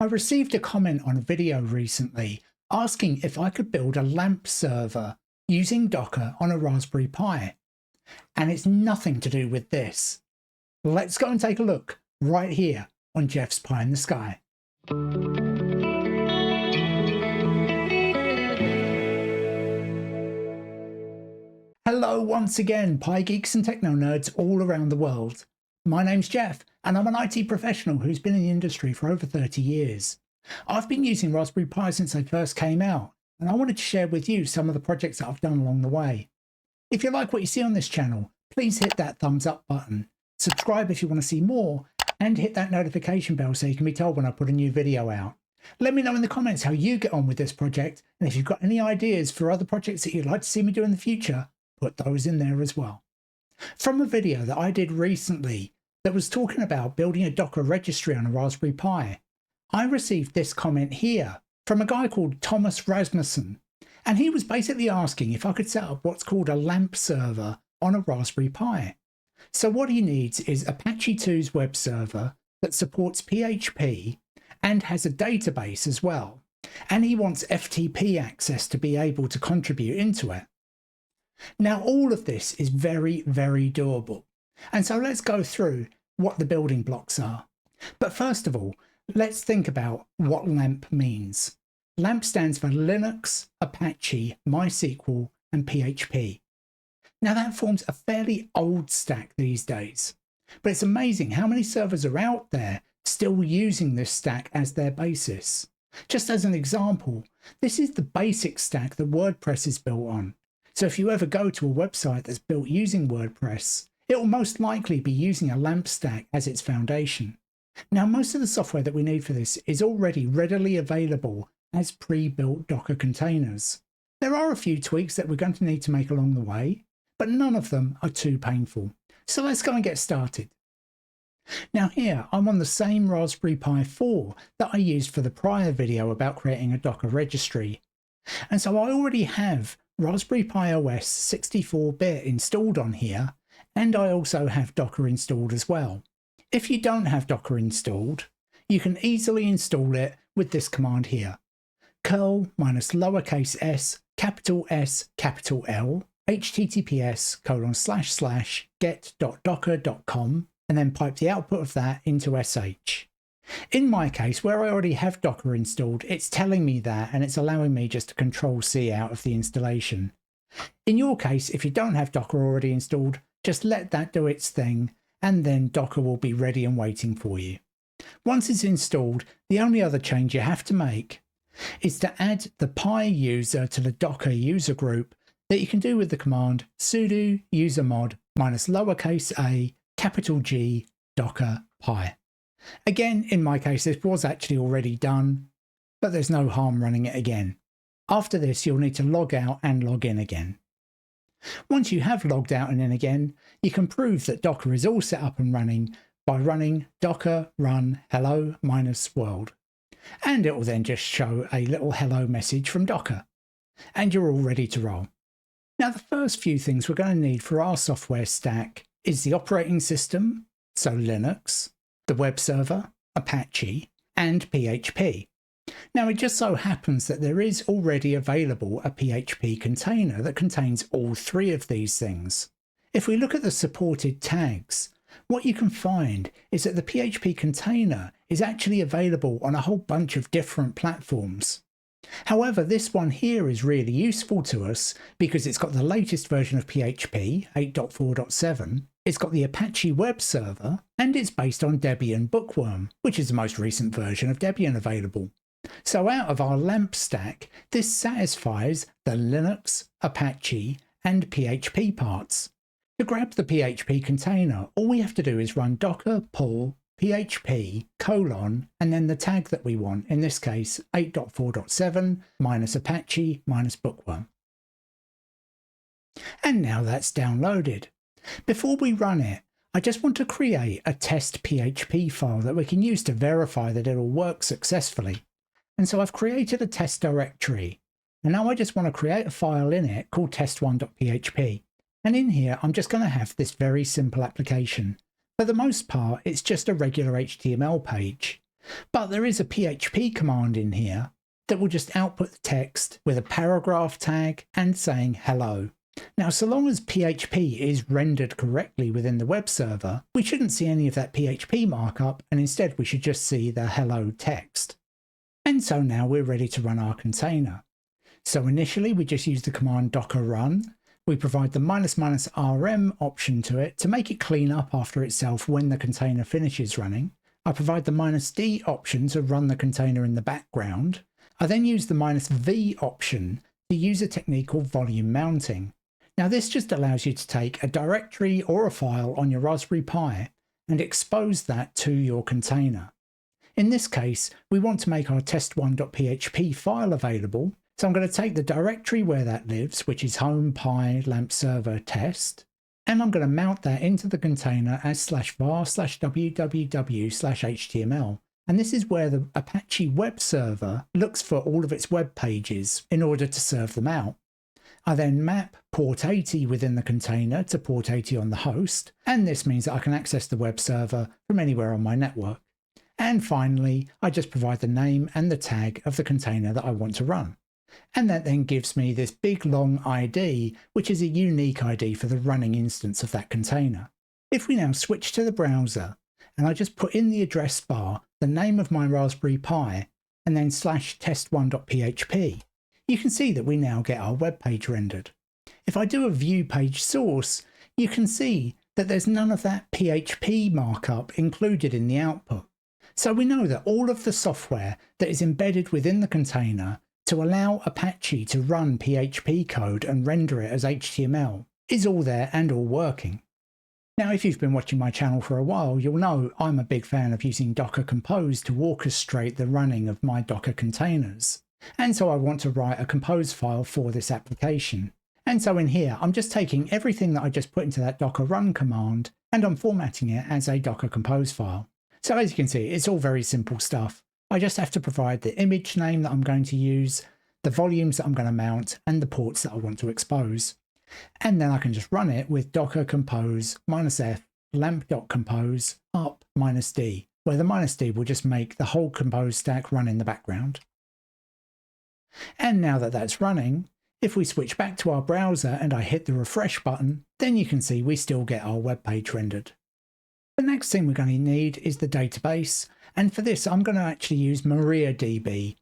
I received a comment on a video recently asking if I could build a LAMP server using Docker on a Raspberry Pi. And it's nothing to do with this. Let's go and take a look right here on Jeff's Pie in the Sky. Hello once again, Pi geeks and techno nerds all around the world. My name's Jeff, and I'm an IT professional who's been in the industry for over 30 years. I've been using Raspberry Pi since they first came out, and I wanted to share with you some of the projects that I've done along the way. If you like what you see on this channel, please hit that thumbs up button, subscribe if you want to see more, and hit that notification bell so you can be told when I put a new video out. Let me know in the comments how you get on with this project, and if you've got any ideas for other projects that you'd like to see me do in the future, put those in there as well. From a video that I did recently that was talking about building a Docker registry on a Raspberry Pi, I received this comment here from a guy called Thomas Rasmussen, and he was basically asking if I could set up what's called a LAMP server on a Raspberry Pi. So what he needs is Apache 2's web server that supports PHP and has a database as well, and he wants FTP access to be able to contribute into it. Now all of this is very, very doable, and so let's go through what the building blocks are. But first of all, let's think about what LAMP means. LAMP stands for Linux, Apache, MySQL, and PHP. Now that forms a fairly old stack these days, but it's amazing how many servers are out there still using this stack as their basis. Just as an example, this is the basic stack that WordPress is built on. So if you ever go to a website that's built using WordPress, it will most likely be using a LAMP stack as its foundation. Now, most of the software that we need for this is already readily available as pre-built Docker containers. There are a few tweaks that we're going to need to make along the way, but none of them are too painful. So let's go and get started. Now here, I'm on the same Raspberry Pi 4 that I used for the prior video about creating a Docker registry. And so I already have Raspberry Pi OS 64-bit installed on here, and I also have Docker installed as well. If you don't have Docker installed, you can easily install it with this command here. curl -s capital L https://get.docker.com and then pipe the output of that into sh. In my case, where I already have Docker installed, it's telling me that and it's allowing me just to Control-C out of the installation. In your case, if you don't have Docker already installed, just let that do its thing and then Docker will be ready and waiting for you. Once it's installed, the only other change you have to make is to add the Pi user to the Docker user group that you can do with the command sudo usermod -a G docker pi. Again, in my case, this was actually already done, but there's no harm running it again. After this, you'll need to log out and log in again. Once you have logged out and in again, you can prove that Docker is all set up and running by running docker run hello -world. And it will then just show a little hello message from Docker. And you're all ready to roll. Now, the first few things we're going to need for our software stack is the operating system, so Linux, the web server, Apache, and PHP. Now, it just so happens that there is already available a PHP container that contains all three of these things. If we look at the supported tags, what you can find is that the PHP container is actually available on a whole bunch of different platforms. However, this one here is really useful to us because it's got the latest version of PHP, 8.4.7, it's got the Apache web server, and it's based on Debian Bookworm, which is the most recent version of Debian available. So out of our LAMP stack, this satisfies the Linux, Apache, and PHP parts. To grab the PHP container, all we have to do is run docker pull php : and then the tag that we want, in this case 8.4.7 -Apache -Bookworm. And now that's downloaded. Before we run it, I just want to create a test PHP file that we can use to verify that it'll work successfully. And so I've created a test directory, and now I just want to create a file in it called test1.php. And in here, I'm just going to have this very simple application. For the most part, it's just a regular HTML page. But there is a PHP command in here that will just output the text with a paragraph tag and saying hello. Now, so long as PHP is rendered correctly within the web server, we shouldn't see any of that PHP markup, and instead we should just see the hello text. And so now we're ready to run our container. So initially we just use the command docker run. We provide the --rm option to it to make it clean up after itself when the container finishes running. I provide the -d option to run the container in the background. I then use the -v option to use a technique called volume mounting. Now this just allows you to take a directory or a file on your Raspberry Pi and expose that to your container. In this case, we want to make our test1.php file available, so I'm going to take the directory where that lives, which is home pi lamp server test, and I'm going to mount that into the container as /var/www/html. And this is where the Apache web server looks for all of its web pages in order to serve them out. I then map port 80 within the container to port 80 on the host, and this means that I can access the web server from anywhere on my network. And finally, I just provide the name and the tag of the container that I want to run. And that then gives me this big long ID, which is a unique ID for the running instance of that container. If we now switch to the browser, and I just put in the address bar the name of my Raspberry Pi, and then /test1.php, you can see that we now get our web page rendered. If I do a view page source, you can see that there's none of that PHP markup included in the output. So we know that all of the software that is embedded within the container to allow Apache to run PHP code and render it as HTML is all there and all working. Now, if you've been watching my channel for a while, you'll know I'm a big fan of using Docker Compose to orchestrate the running of my Docker containers. And so I want to write a compose file for this application. And so in here, I'm just taking everything that I just put into that docker run command, and I'm formatting it as a Docker Compose file. So as you can see, it's all very simple stuff. I just have to provide the image name that I'm going to use, the volumes that I'm going to mount, and the ports that I want to expose. And then I can just run it with docker compose -f lamp.compose up -d, where the -d will just make the whole compose stack run in the background. And now that that's running, if we switch back to our browser and I hit the refresh button, then you can see we still get our web page rendered. The next thing we're going to need is the database, and for this I'm going to actually use MariaDB.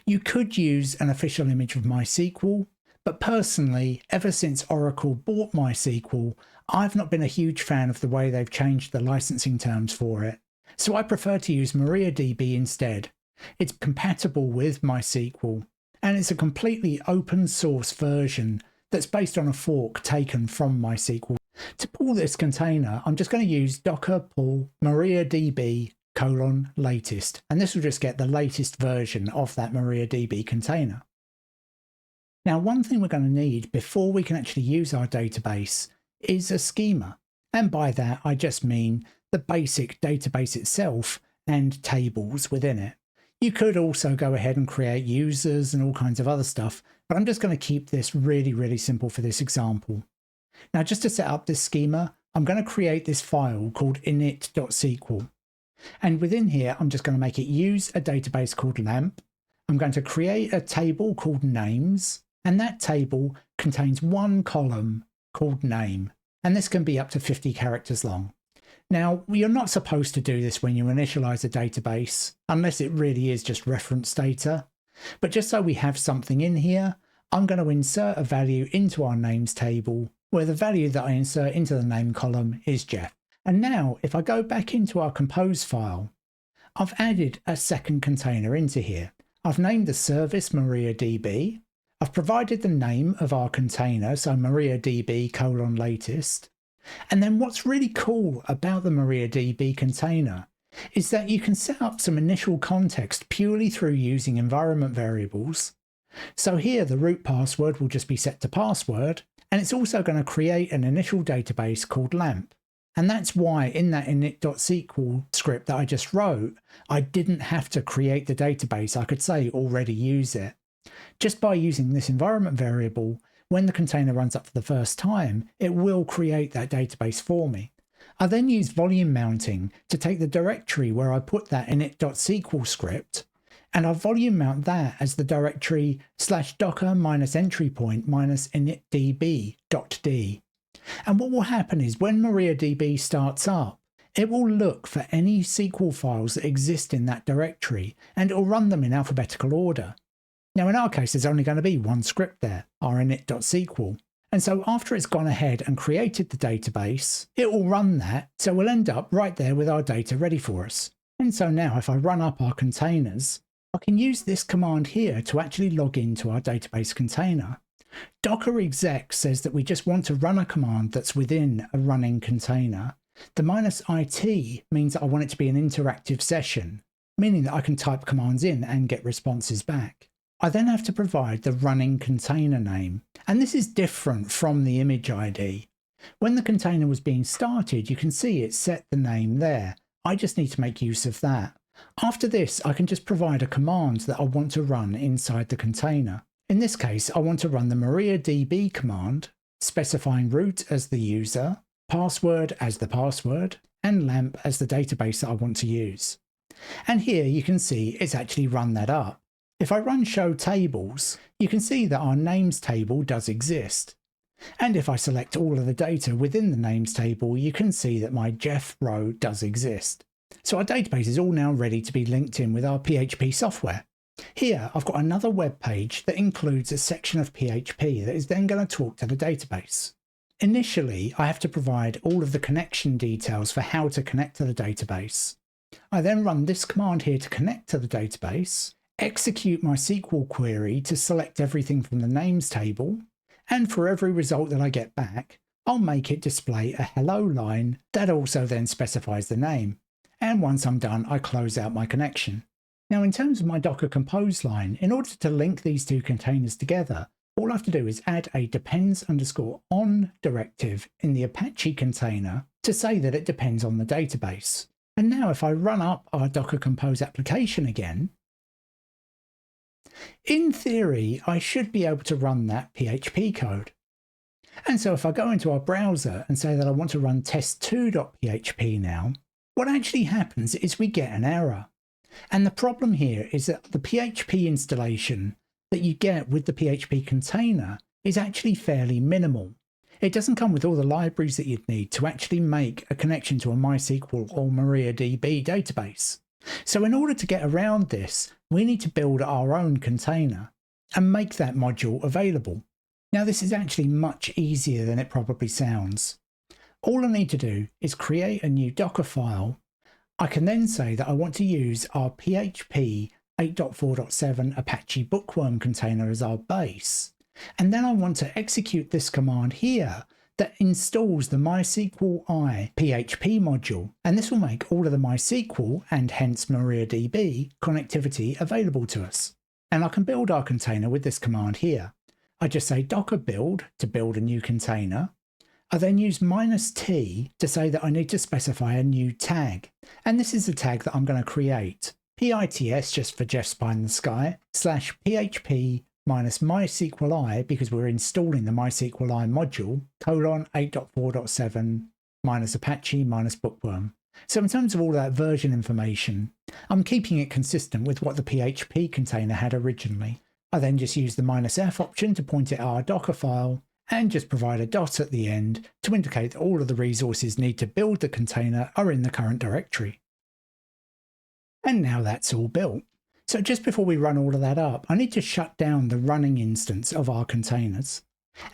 You could use an official image of MySQL, but personally, ever since Oracle bought MySQL, I've not been a huge fan of the way they've changed the licensing terms for it. So I prefer to use MariaDB instead. It's compatible with MySQL, and it's a completely open source version that's based on a fork taken from MySQL. To pull this container, I'm just going to use docker pull MariaDB:\latest, and this will just get the latest version of that MariaDB container. Now, one thing we're going to need before we can actually use our database is a schema. And by that, I just mean the basic database itself and tables within it. You could also go ahead and create users and all kinds of other stuff, but I'm just going to keep this really simple for this example. Now, just to set up this schema, I'm going to create this file called init.sql. And within here, I'm just going to make it use a database called lamp. I'm going to create a table called names, and that table contains one column called name. And this can be up to 50 characters long. Now, you're not supposed to do this when you initialize a database, unless it really is just reference data. But just so we have something in here, I'm going to insert a value into our names table, where the value that I insert into the name column is Jeff. And now, if I go back into our compose file, I've added a second container into here. I've named the service MariaDB. I've provided the name of our container, so MariaDB:\latest. And then what's really cool about the MariaDB container is that you can set up some initial context purely through using environment variables. So here the root password will just be set to password, and it's also going to create an initial database called lamp. And that's why in that init.sql script that I just wrote, I didn't have to create the database. I could say already use it. Just by using this environment variable, when the container runs up for the first time, it will create that database for me. I then use volume mounting to take the directory where I put that init.sql script, and I volume mount that as the directory /docker -entry point -initdb.d. And what will happen is when MariaDB starts up, it will look for any SQL files that exist in that directory, and it will run them in alphabetical order. Now in our case, there's only going to be one script there, our init.sql. And so after it's gone ahead and created the database, it will run that, so we'll end up right there with our data ready for us. And so now if I run up our containers, I can use this command here to actually log into our database container. Docker exec says that we just want to run a command that's within a running container. The -it means that I want it to be an interactive session, meaning that I can type commands in and get responses back. I then have to provide the running container name, and this is different from the image ID. When the container was being started, you can see it set the name there. I just need to make use of that. After this, I can just provide a command that I want to run inside the container. In this case, I want to run the MariaDB command, specifying root as the user, password as the password, and lamp as the database that I want to use. And here you can see it's actually run that up. If I run show tables, you can see that our names table does exist. And if I select all of the data within the names table, you can see that my Jeff row does exist. So our database is all now ready to be linked in with our PHP software. Here I've got another web page that includes a section of PHP that is then going to talk to the database. Initially, I have to provide all of the connection details for how to connect to the database. I then run this command here to connect to the database, execute my SQL query to select everything from the names table, and for every result that I get back, I'll make it display a hello line that also then specifies the name. And once I'm done, I close out my connection. Now in terms of my Docker Compose line, in order to link these two containers together, all I have to do is add a depends_on directive in the Apache container to say that it depends on the database. And now if I run up our Docker Compose application again, in theory, I should be able to run that PHP code. And so if I go into our browser and say that I want to run test2.php now, what actually happens is we get an error. And the problem here is that the PHP installation that you get with the PHP container is actually fairly minimal. It doesn't come with all the libraries that you'd need to actually make a connection to a MySQL or MariaDB database. So in order to get around this, we need to build our own container and make that module available. Now this is actually much easier than it probably sounds. All I need to do is create a new Docker file. I can then say that I want to use our PHP 8.4.7 Apache bookworm container as our base. And then I want to execute this command here that installs the mysqli PHP module. And this will make all of the MySQL and hence MariaDB connectivity available to us. And I can build our container with this command here. I just say docker build to build a new container. I then use -t to say that I need to specify a new tag. And this is the tag that I'm going to create. PITS just for Jeff Spy in the Sky /PHP -mysqli because we're installing the mysqli module :8.4.7 -Apache -bookworm. So in terms of all that version information, I'm keeping it consistent with what the PHP container had originally. I then just use the -f option to point it at our Docker file and just provide a dot at the end to indicate that all of the resources needed to build the container are in the current directory. And now that's all built. So just before we run all of that up, I need to shut down the running instance of our containers.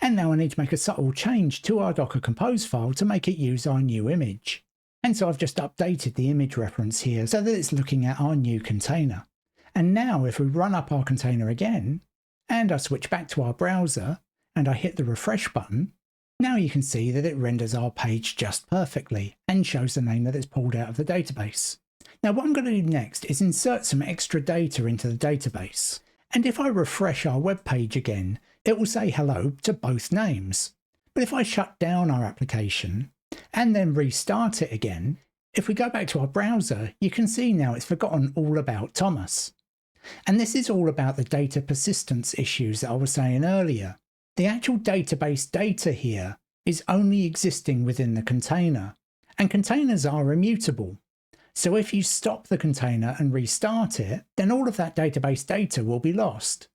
And now I need to make a subtle change to our Docker Compose file to make it use our new image. And so I've just updated the image reference here so that it's looking at our new container. And now if we run up our container again, and I switch back to our browser, and I hit the refresh button, now you can see that it renders our page just perfectly and shows the name that it's pulled out of the database. Now what I'm going to do next is insert some extra data into the database. And if I refresh our web page again, it will say hello to both names. But if I shut down our application and then restart it again, if we go back to our browser, you can see now it's forgotten all about Thomas. And this is all about the data persistence issues that I was saying earlier. The actual database data here is only existing within the container. And containers are immutable. So if you stop the container and restart it, then all of that database data will be lost.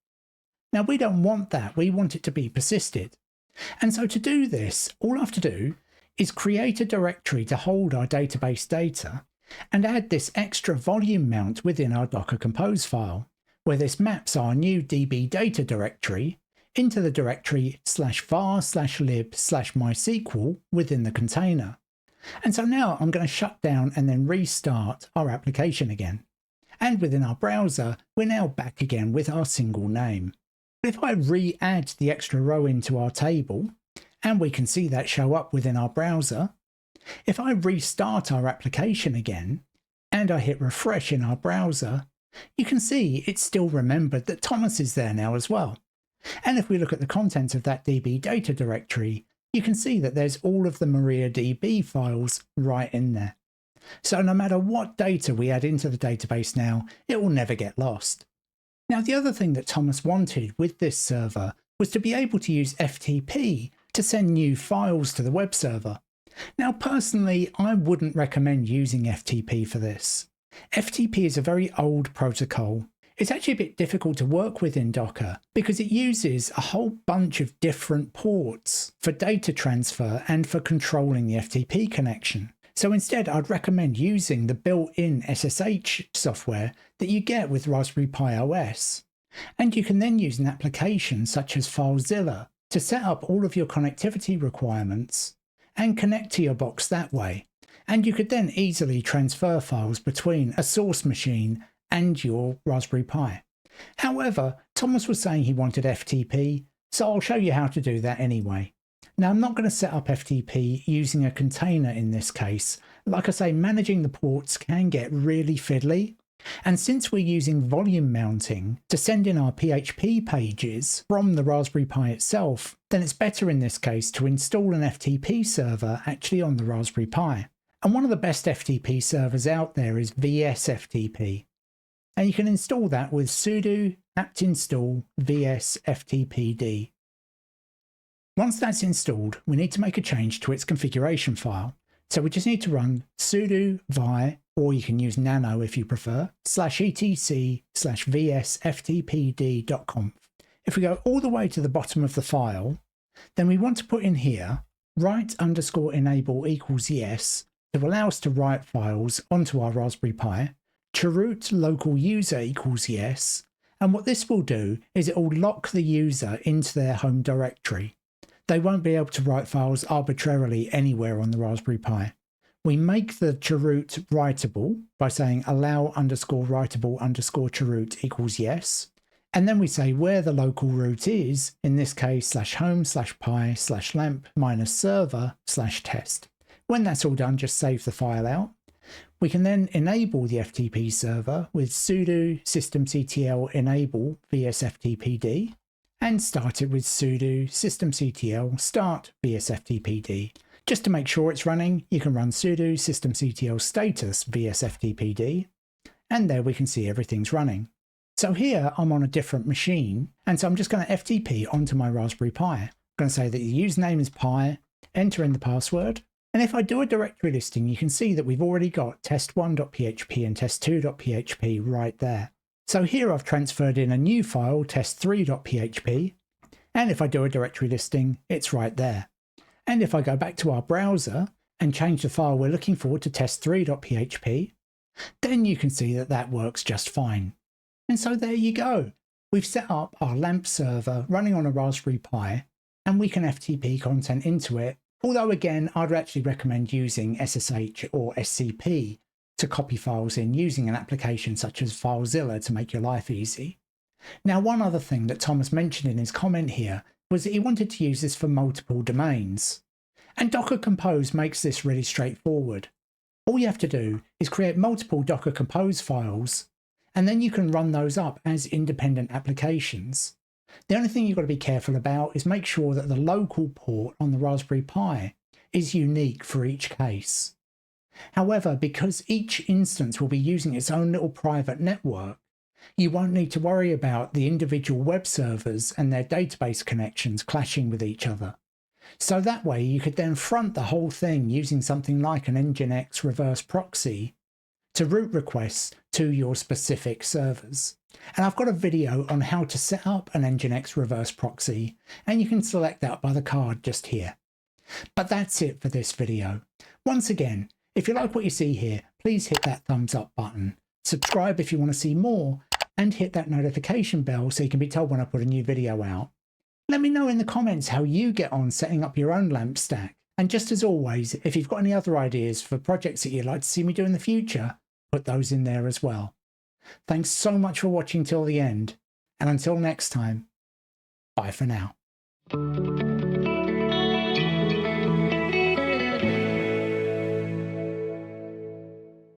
Now we don't want that, we want it to be persisted. And so to do this, all I have to do is create a directory to hold our database data and add this extra volume mount within our Docker Compose file, where this maps our new DB data directory into the directory /var/lib/mysql within the container. And so now I'm going to shut down and then restart our application again. And within our browser, we're now back again with our single name. But if I re-add the extra row into our table, and we can see that show up within our browser, if I restart our application again, and I hit refresh in our browser, you can see it's still remembered that Thomas is there now as well. And if we look at the contents of that DB data directory, you can see that there's all of the MariaDB files right in there. So no matter what data we add into the database now, it will never get lost. Now, the other thing that Thomas wanted with this server was to be able to use FTP to send new files to the web server. Now, personally, I wouldn't recommend using FTP for this. FTP is a very old protocol. It's actually a bit difficult to work with in Docker because it uses a whole bunch of different ports for data transfer and for controlling the FTP connection. So instead, I'd recommend using the built-in SSH software that you get with Raspberry Pi OS. And you can then use an application such as FileZilla to set up all of your connectivity requirements and connect to your box that way. And you could then easily transfer files between a source machine and your Raspberry Pi. However, Thomas was saying he wanted FTP, so I'll show you how to do that anyway. Now, I'm not going to set up FTP using a container in this case. Like I say, managing the ports can get really fiddly. And since we're using volume mounting to send in our PHP pages from the Raspberry Pi itself, then it's better in this case to install an FTP server actually on the Raspberry Pi. And one of the best FTP servers out there is VSFTP. And you can install that with sudo apt install vsftpd. Once that's installed, we need to make a change to its configuration file. So we just need to run sudo vi, or you can use nano if you prefer, /etc/vsftpd.conf. If we go all the way to the bottom of the file, then we want to put in here write_enable equals yes to allow us to write files onto our Raspberry Pi, chroot local user equals yes, and what this will do is it will lock the user into their home directory. They won't be able to write files arbitrarily anywhere on the Raspberry Pi. We make the chroot writable by saying allow_writable_chroot equals yes. And then we say where the local root is, in this case /home/pi/lamp-server/test. When that's all done, just save the file out. We can then enable the FTP server with sudo systemctl enable vsftpd. And start it with sudo systemctl start vsftpd. Just to make sure it's running, you can run sudo systemctl status vsftpd, and there we can see everything's running. So here I'm on a different machine, and so I'm just going to FTP onto my Raspberry Pi. I'm going to say that the username is pi, enter in the password, and if I do a directory listing, you can see that we've already got test1.php and test2.php right there. So here I've transferred in a new file, test3.php, and if I do a directory listing, it's right there. And if I go back to our browser and change the file we're looking for to test3.php, then you can see that that works just fine. And so there you go. We've set up our LAMP server running on a Raspberry Pi, and we can FTP content into it. Although again, I'd actually recommend using SSH or SCP to copy files in using an application such as FileZilla to make your life easy. Now, one other thing that Thomas mentioned in his comment here was that he wanted to use this for multiple domains. And Docker Compose makes this really straightforward. All you have to do is create multiple Docker Compose files, and then you can run those up as independent applications. The only thing you've got to be careful about is make sure that the local port on the Raspberry Pi is unique for each case. However, because each instance will be using its own little private network, you won't need to worry about the individual web servers and their database connections clashing with each other. So that way you could then front the whole thing using something like an Nginx reverse proxy to route requests to your specific servers. And I've got a video on how to set up an Nginx reverse proxy, and you can select that by the card just here. But that's it for this video. Once again, if you like what you see here, please hit that thumbs up button, subscribe if you want to see more, and hit that notification bell so you can be told when I put a new video out. Let me know in the comments how you get on setting up your own LAMP stack. And just as always, if you've got any other ideas for projects that you'd like to see me do in the future, put those in there as well. Thanks so much for watching till the end, and until next time, bye for now.